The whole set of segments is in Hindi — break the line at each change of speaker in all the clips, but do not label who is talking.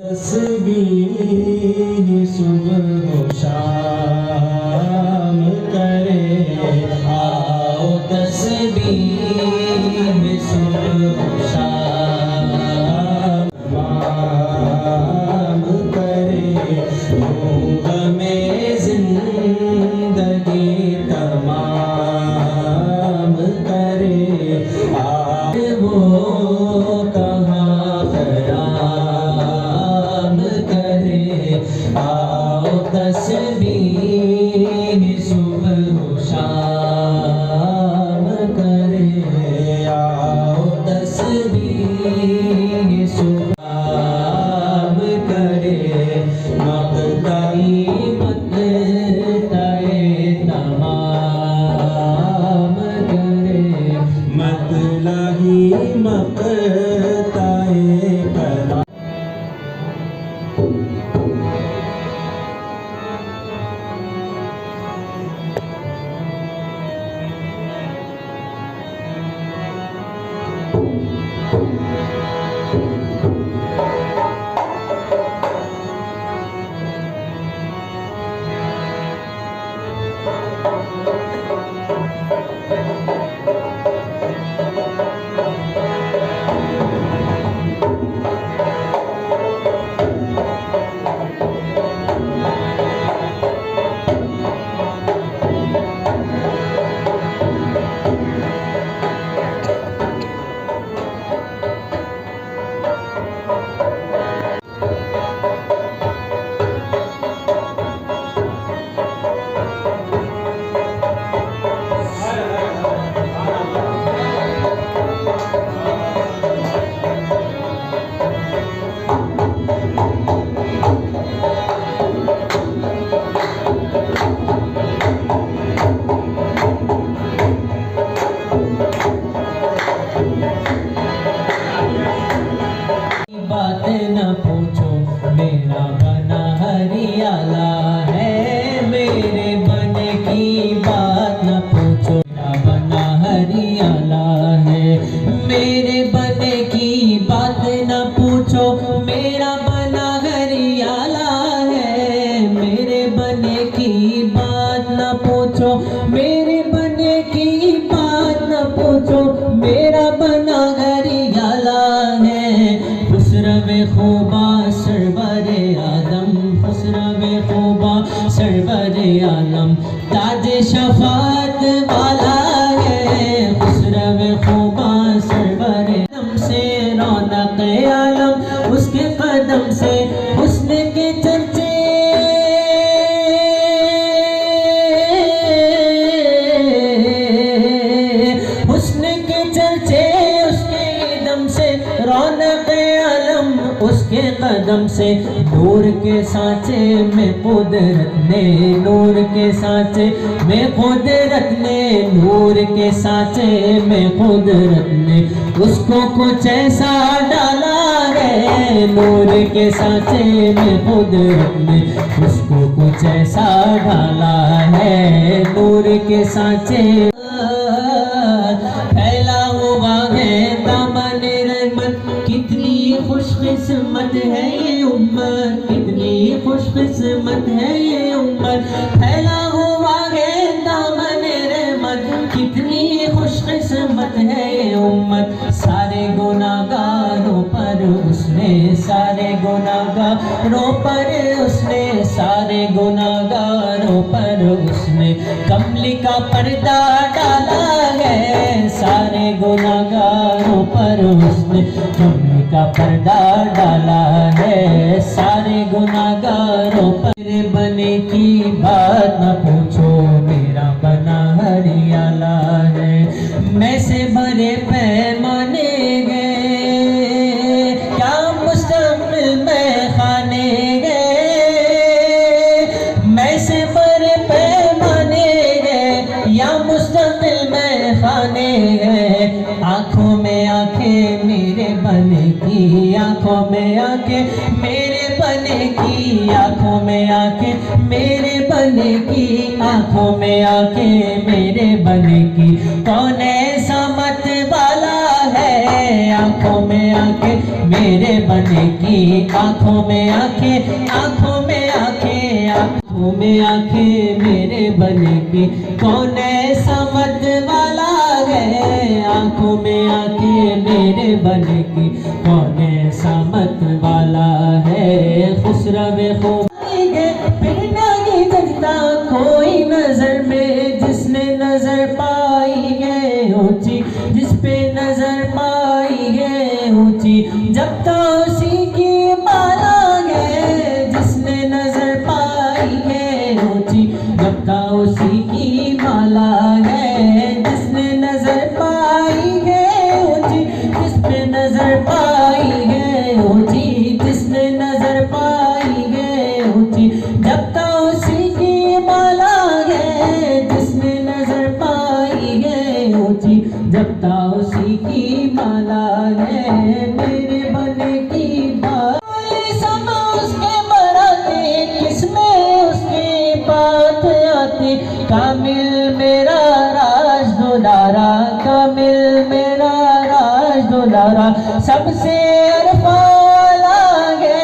तस्बीह सुबह शाम करे, आओ तस्बीह सुबह शाम करे, हो हमें जिंदगी तमाम करे, आज वो आओ तस्बीह सुबह शाम करे, आओ तस्बीह सुबह शाम करे, मक़ताई मक़ताए तमाम करे, मतलही मक़ताए तमाम। बात न पूछो मेरा बना हरियाला है, मेरे बने की बात न पूछो मेरा बना हरियाला है, मेरे बने की बात न पूछो मेरा बना हरियाला है, मेरे बने की बात न पूछो मेरे बने की बात न पूछो मेरा बना हरियाला है, खुसरवे खूबा सरवरे आलम, खुसरवे खूबा सरवरे आलम, ताज शफात वाला है, खुसरवे खूबा सरवरे आलम से रौनक आलम, उसके कदम से हुस्न के चर्चे, हुस्न के चर्चे उसके कदम से रौनक उसके कदम से, नूर के सांचे में कुदरत ने, नूर के सांचे में कुदरत ने, नूर के सांचे में कुदरत ने उसको कुछ ऐसा डाला है, नूर के सांचे में कुदरत ने उसको कुछ ऐसा डाला है, नूर के सांचे फैला हुआ है दामन रहमत, कितनी खुशकिस्मत है ये उम्मत, कितनी खुशकिस्मत है ये उम्मत, फैला हुआ है दामन रहमत, कितनी खुशकिस्मत है ये उम्मत, सारे गुनाहगारों पर उसने, सारे गुनाहगारों पर उसने, सारे गुनाहगारों पर उसने कमली का पर्दा डाला है, सारे गुनाहगारों पर उसने कमली का पर्दा डाला है, सारे गुनाहगारों पर, मेरे बने की बात न पूछो मेरा बना हरियाला है, मैं से भरे पैमाने गए क्या मुस्तक़बिल में खाने गए, मैं से भरे पैमाने गए या मुस्तक़बिल में खाने गए, आँखों में आंखें मेरे बने की, आँखों में आंखें मेरे बने की आंखों में आंखें मेरे बने की, आंखों में आंखें मेरे बने की। कौन ऐसा मत वाला है आंखों में आंखें मेरे बने की, आंखों में आंखें, आंखों में आंखें, आंखों में आंखें मेरे बने की। कौन ऐसा मत वाला है आंखों में आंखें मेरे बने की, कौन ऐसा मत वाला है। खुसरवे खूब फिर नहीं जगता कोई नजर में, जिसने नजर पाई है ऊंची, जिस पे नजर पाई है ऊंची, जब तो उसी की माला है। जिसने नजर पाई है ऊंची, जब तो उसी की माला है। जिसने नजर पाई है ऊंची, जिस पे नजर पाई है ऊंची, जिसने नजर पाई है ऊंची, जब तो उसी की माला है। जिसने नजर पाई है ऊंची, जब तो उसी की माला है। मेरे बने की बात सब उसके बराते, किसमें उसकी बात आती। कामिल मेरा राज दुलारा, कामिल मेरा राज दुलारा, सबसे अरफा लागे।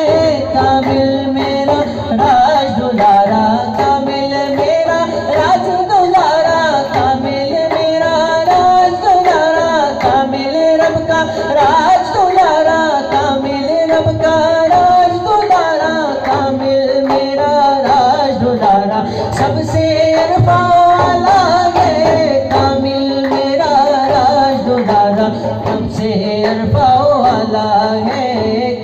कामिल मेरा राज दुलारा, कामिल मेरा राज दुलारा, कामिल मेरा राज दुलारा, कामिल रब का राज दुलारा, कामिल रब का राज दुलारा, कामिल मेरा राज दुलारा, सबसे अरफा लागे। कामिल मेरा राज दुलारा, सबसे अरफा वाला है।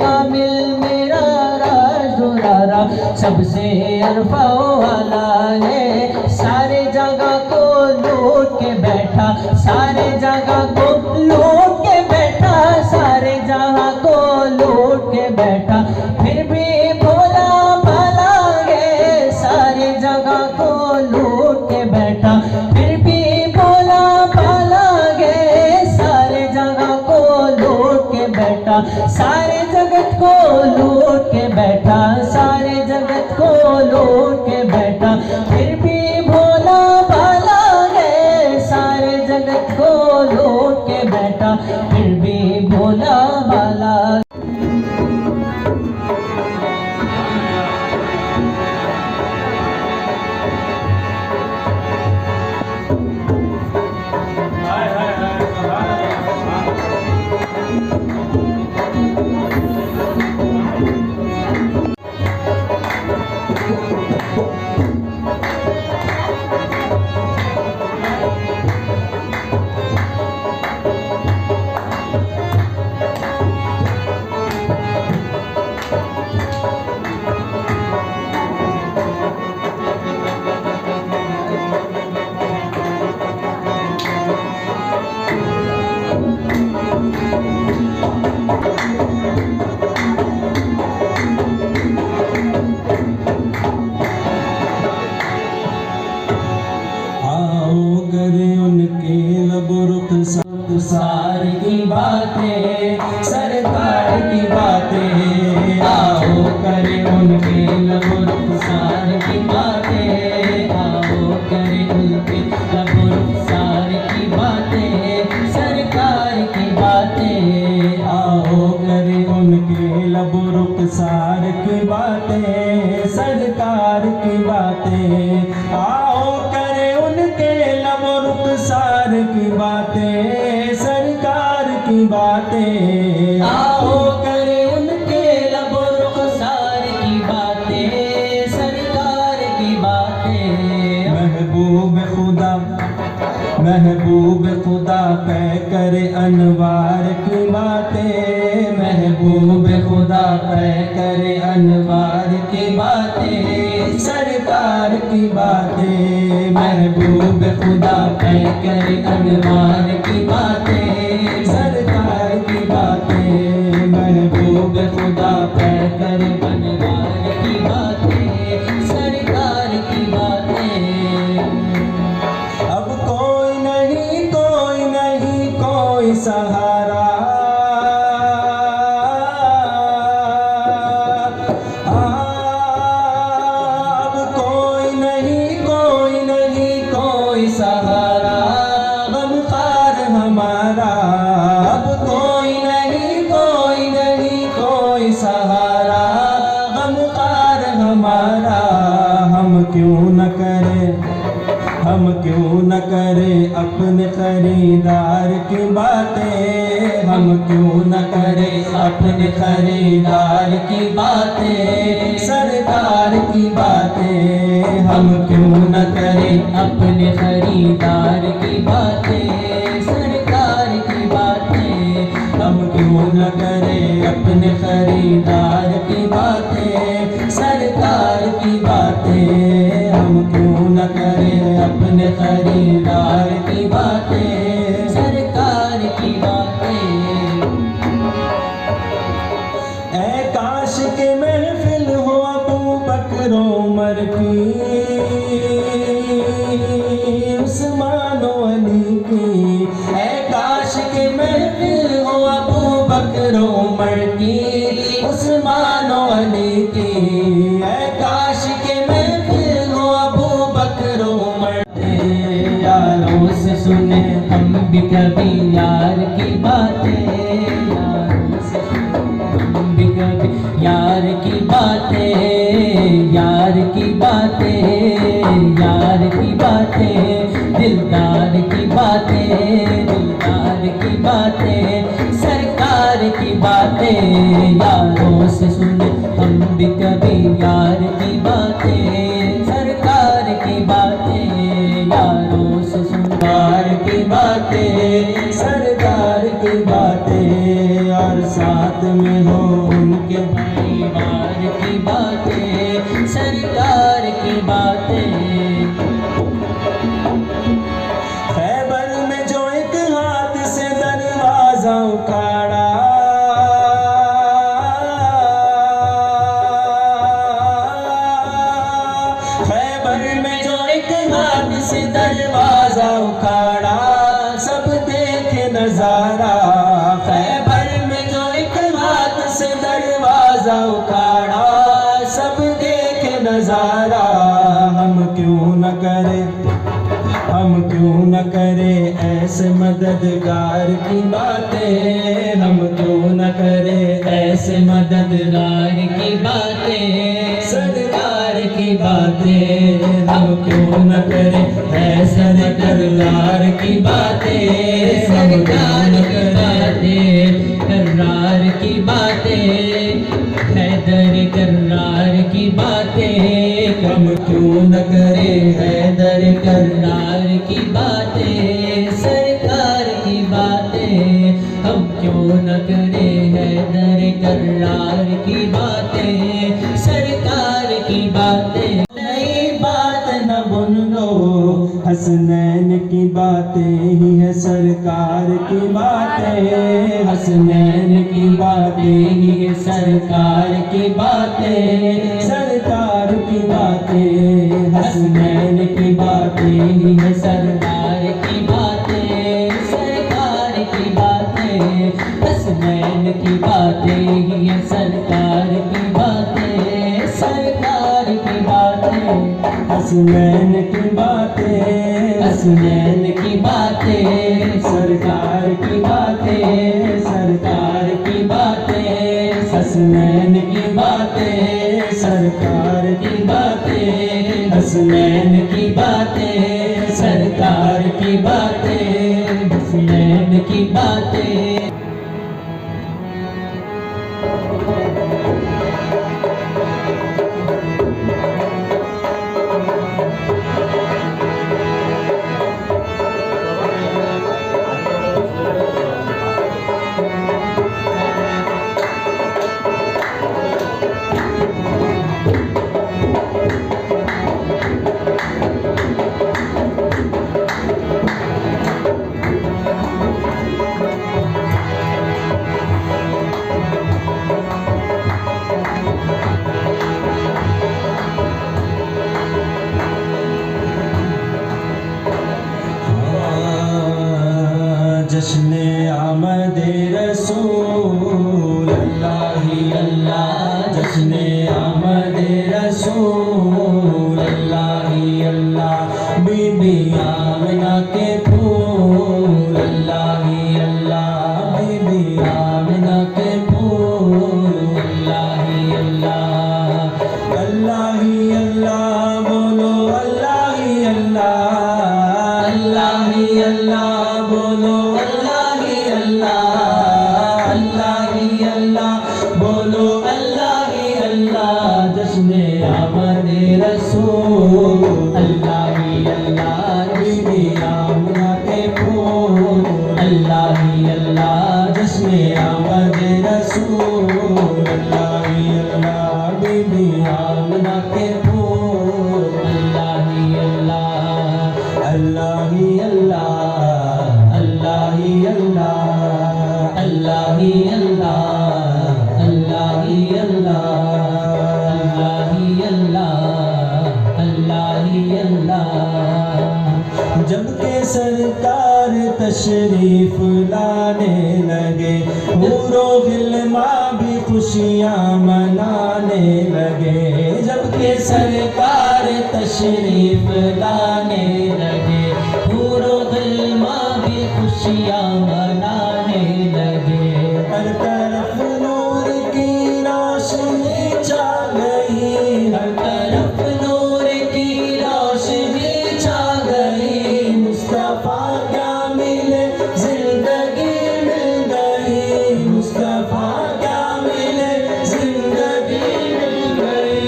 कामिल मेरा राज दुलारा, सबसे अरफा वाला है। सारे जगह को लूट के बैठा, सारे जगह को लूट के बैठा, सारे जगह को लूट के बैठा, फिर भी भोला भाला है। सारे जगह को लूट के बैठा, फिर भी भोला भाला है। सारे जगह को लूट के बैठा, सारे जगत को लूट के बैठा, सारे जगत को लूट के बैठा, फिर भी भोला भाला है। सारे जगत को लूट के बैठा, फिर भी भोला भाला। सार की बातें, सरकार की बातें, आओ करें उनके लबुरुखसार की बातें, आओ करें उनके लबुरुखसार की बातें, सरकार की बातें, आओ करें उनके लबुरुखसार की बातें, सरकार की बातें, आओ करें उनके लबुरुखसार की बातें, सरकार की बातें, आओ करें उनके लबुरुखसार की बातें, सरकार की बातें। महबूब खुदा कह करे अनवार की बातें, महबूब खुदा कह करे अनवार की बातें, सरकार की बातें। महबूब खुदा कह करे अनवार की बातें, सरकार की बातें। महबूब खुदा कह करे अनवार की बातें, सरकार की बातें। अब कोई नहीं, कोई नहीं, कोई सहारा,
करे अपने खरीदार की बातें, हम क्यों न करें अपने खरीदार की बातें, सरकार की बातें हम क्यों न करें
अपने खरीदार की बातें, सरकार की बातें,
हम क्यों न करें अपने खरीदार की बातें, सरकार की बातें हम क्यों न करें अपने खरीदार की बातें,
सरकार की बातें।
ऐ काश के महफिल हो अबू बकर उमर की, उस्मान अली की, ऐ काश के महफिल हो अबू बकर उमर की, उस्मान अली की, ऐ काश के महफिल हो अबू बकर उमर की।
यारों से सुने हम भी कभी यार की बातें, यारों से सुने हम भी कभी यार की बातें, यार की बातें, यार की बातें, दिलदार की बातें, दिलदार की बातें, सरकार की बातें। यारों से सुने हम भी कभी यार की बातें, सरकार की बातें, यारों से
सरकार की बातें, सरकार की बातें, और साथ में हो उनके
परिवार की बातें, सरकार की बातें।
खैबर में जो एक हाथ से दरवाजा उखाड़ा, खैबर में जो एक हाथ से दरवाजा उखाड़ा, सब देखे नजारा, खैबर में जो एक हाथ से दरवाजा उखाड़ा, सब देखे नजारा, हम क्यों न करें, हम क्यों न करें ऐसे मददगार की बातें, हम क्यों न करें ऐसे मददगार की बातें, सरकार की बातें हम क्यों न करें ऐसे मददगार की बातें,
सरकार की बातें, करार की बातें, हैदर करार की बातें,
हम क्यों न करें
हैदर करार की बातें, सरकार की बातें, हम क्यों न करें हैदर करार की बातें, सरकार की बातें।
नई बात न बुन लो, हसनैन की बातें ही है सरकार की बातें, हसनैन की बातें ही है सरकार की बातें, सरकार की बातें, हसनैन की बातें ही है
सरकार की बातें, सरकार की बातें, हसनैन की बातें ही है सरकार की बातें, सरकार की बातें,
हसनैन की बातें,
हसनैन की बातें,
सरकार की बातें, सरकार की बातें, हसनैन की बातें, सरकार की बातें, हसनैन की बातें, सरकार की बातें,
हसनैन की बातें।
जश्न आमद रसूल अल्लाह ही अल्लाह, जश्न आमद रसूल अल्लाह ही अल्लाह, बीबी आमिना के फूल अल्लाह ही अल्लाह, बीबी आमिना के फूल अल्लाह ही अल्लाह, अल्लाह ही अल्लाह, बोलो अल्लाह ही अल्लाह, अल्लाह अल्लाह ही अल्लाह बोलो अल्लाह ही अल्लाह, अल्लाह ही अल्लाह बोलो अल्लाह ही अल्लाह। जश्न आमद रसूल अल्लाह ही अल्लाह, बीबी आमना के फूल अल्लाह ही अल्लाह, जश्न आमद रसूल अल्लाह ही अल्लाह, बीबी आमना के फूल अल्लाह ही अल्लाह, अल्लाह ही अल्लाह, अल्लाह ही अल्लाह, अल्लाह ही अल्लाह, अल्लाह ही अल्लाह, अल्लाह ही अल्लाह, अल्लाह ही अल्लाह। जब के सरकार तशरीफ लाने लगे, हूरो गिलमा भी खुशियाँ मनाने लगे। जब के सरकार तशरीफ लाने लगे, हूरो गिलमा भी खुशियाँ मनाने लगे। हर तरफ नूर की रोशनी छा गई, हर तरफ नूर की रोशनी छा गई। मुस्तफा क्या मिले जिंदगी मिल गई, मुस्तफा क्या मिले जिंदगी मिल गई।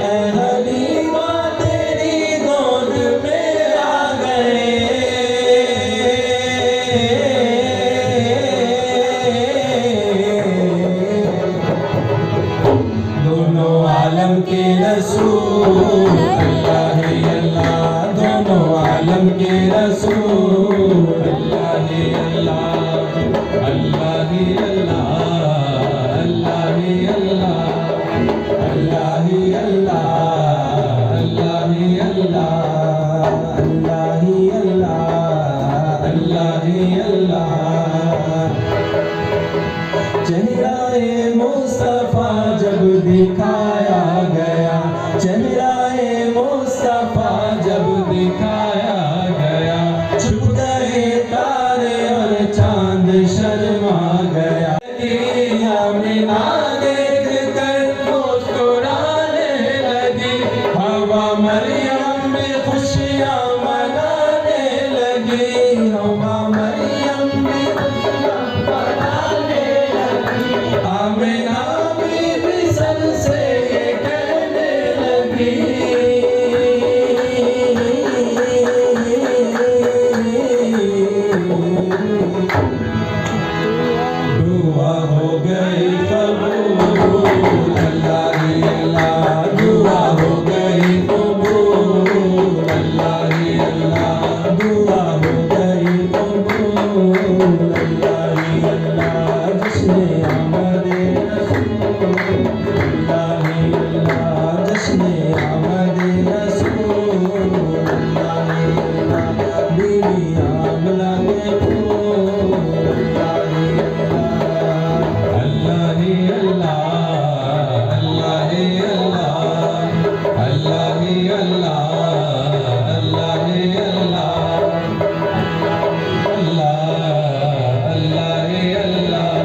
ऐ हलीमा तेरी गोद में आ गए, दोनों आलम के रसूल अल्लाह ही अल्लाह, दोनों आलम के रसूल अल्लाह ही अल्लाह, अल्लाह ही अल्लाह, अल्लाह ही अल्लाह, अल्लाह ही अल्लाह, अल्लाह ही अल्लाह, अल्लाह ही अल्लाह, अल्लाह ही अल्लाह। चेहरा-ए मुस्तफा जब दिखाया गया, चेहरा-ए मुस्तफा जब दिखाया गया, छुप गए तारे और चांद शर्मा गया। आमिना देख कर मुस्कुराने लगी, हवा मरियम में खुशियाँ मनाने लगी, हवा मरियम में खुशियाँ मनाने लगी। आमिना बीबी सर से ये कहने लगी, दुआ हो गई कबूल अल्लाह ही अल्लाह, दुआ हो गई कबूल अल्लाह ही अल्लाह, दुआ हो गई कबूल अल्लाह ही अल्लाह। जश्न आमद रसूल अल्लाह ही अल्लाह, जश्न आमद रसूल अल्लाह ही अल्लाह, बीबी आमना के फूल अल्लाह ही अल्लाह, अल्लाह ही अल्लाह, अल्लाह ही अल्लाह, अल्लाह ही अल्लाह, अल्लाह ही अल्लाह, अल्लाह ही अल्लाह।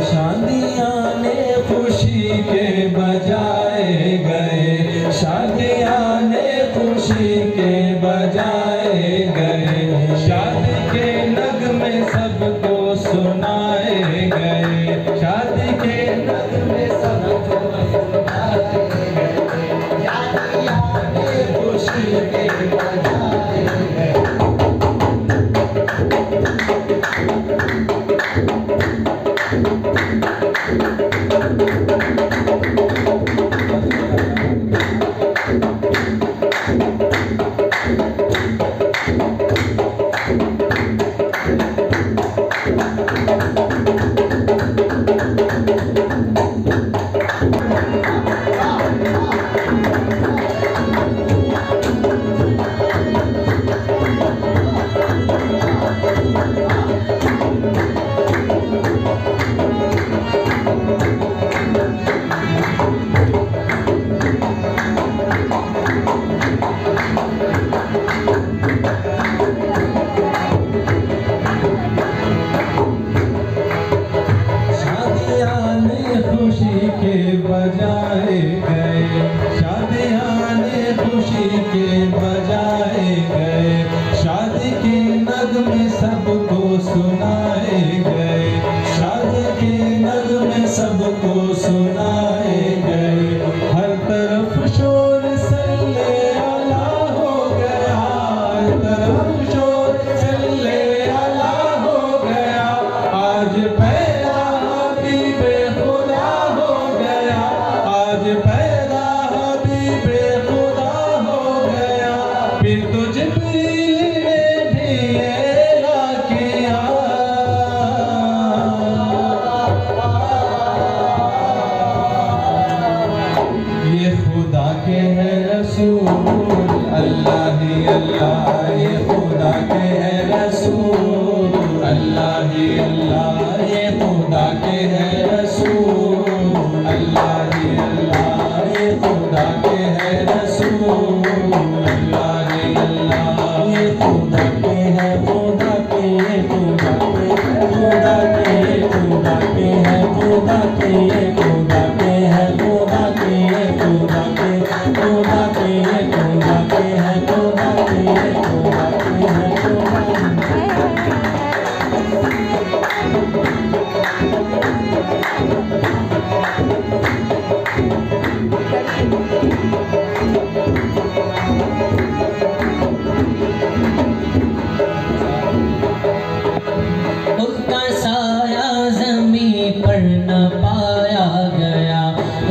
शादियाँ ने खुशी के बजाए गए, शादियाँ ने खुशी के बजाए गए, शादी के नगमे सबको सुनाए गए, शादी के नगमे सबको सुनाए गए, शादियाँ ने खुशी के बजाए गए। अल्लाह ये खुदा के है रसूल, अल्लाह ही अल्लाह ये खुदा के है रसूल, अल्लाह ही अल्लाह ये खुदा के है रसूल, अल्लाह ही अल्लाह ये खुदा के है, खुदा के खुदा के खुदा के खुदा के है, खुदा के खुदा के है, खुदा के खुदा के खुदा के खुदा के है, खुदा के खुदा के है, खुदा
उनका साया ज़मीं पर न पाया गया,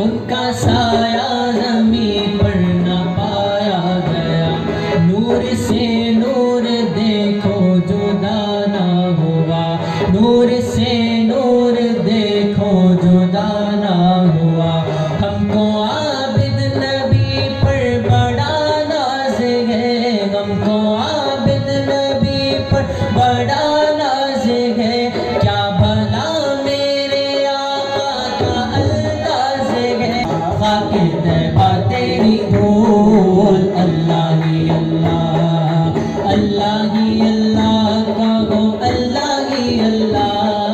उनका साया ज़मीं पर न पाया गया। नूर से नूर देखो जुदा ना हुआ, नूर से नूर देखो जुदा ना हुआ। हमको आबिद नबी पर बड़ा नाज़ है, हमको आबिद नबी पर बड़ा नाज़ है। क्या भला मेरे आका का अंदाज़ है, खाके तैबा तेरी धूल। अल्लाह ही अल्लाह, अल्लाह ही अल्लाह कहो, अल्लाह ही अल्लाह,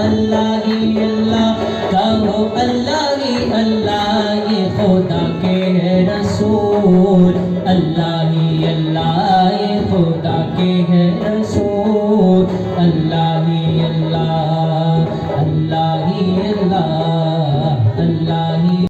अल्लाह ही अल्लाह कहो, अल्लाह ही अल्लाह ये खुदा के है रसूल, अल्लाह ही अल्लाह ये खुदा के है रसूल, अल्लाह ही अल्लाह, अल्लाह ही अल्लाह, अल्लाह ही।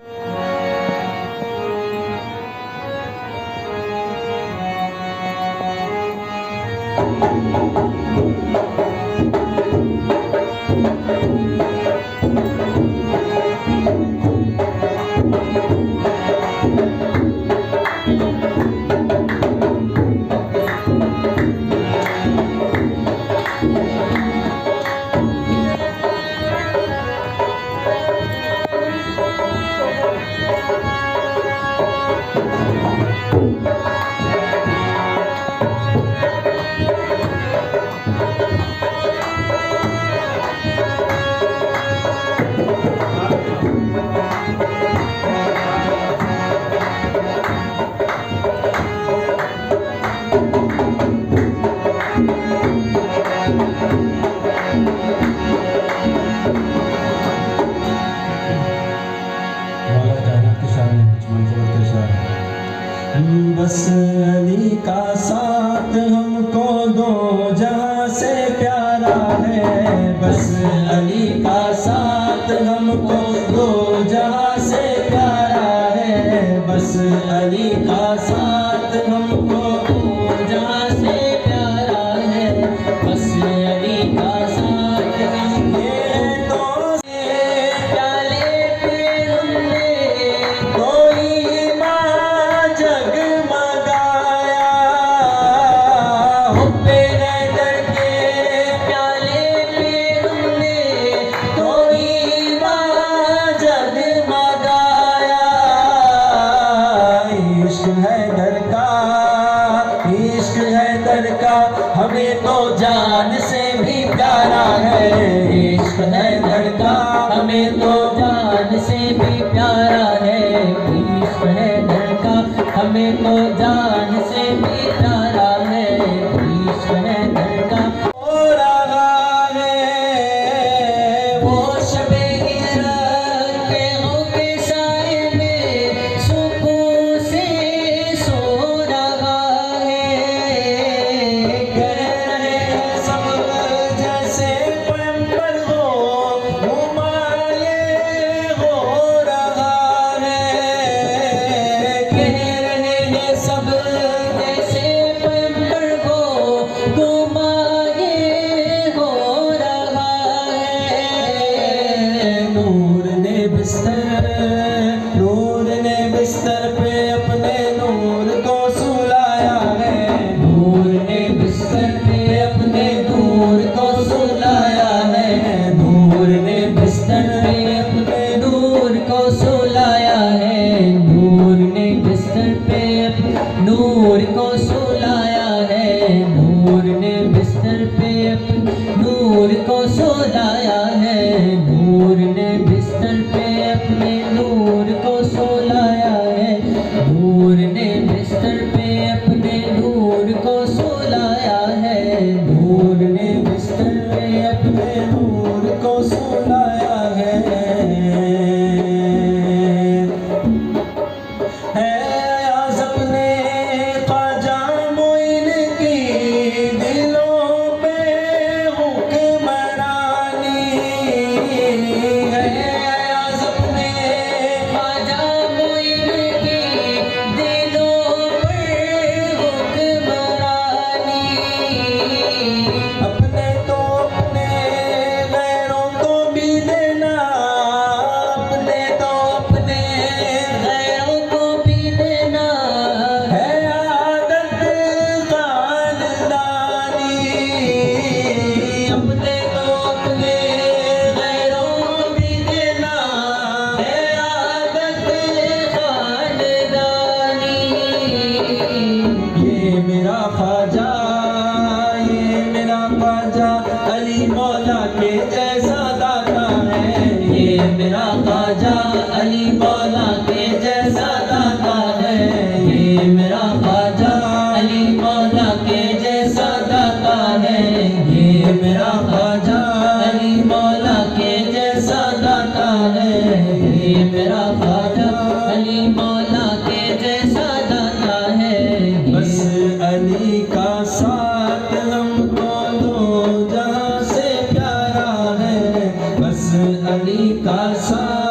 बस अली का साथ हमको दो जहां से प्यारा है, बस अली का साथ हमको दो जहां से प्यारा है, बस अली का साथ हमको दो जहां से प्यारा है, बस अली का साथ हमको दो प्याले पे हमने कोई माँ जगमगाया, हुब्बे हैदर के प्याले पे हमने कोई माँ जगमगाया। इश्क हैदर का, इश्क हैदर का हमें तो जान से भी प्यारा है, इश्क हैदर का हमें तो जान से भी प्यारा है, इश्क हैदर का हमें तो जान से भी प्यारा है, इश्क हैदर का। हो रहा है वो शबे हिजरत के होके साए में सुकून से सो रहा है, कह रहे हैं सब जैसे पैगंबर हो, हुमाये हो रहा है, कह रहे हैं मेरा ख्वाजा अली मौला के जैसा दाता है,
ये मेरा ख्वाजा अली मौला के जैसा दाता है।
बस अली का साथ हमको दो जहां से प्यारा है, बस अली का साथ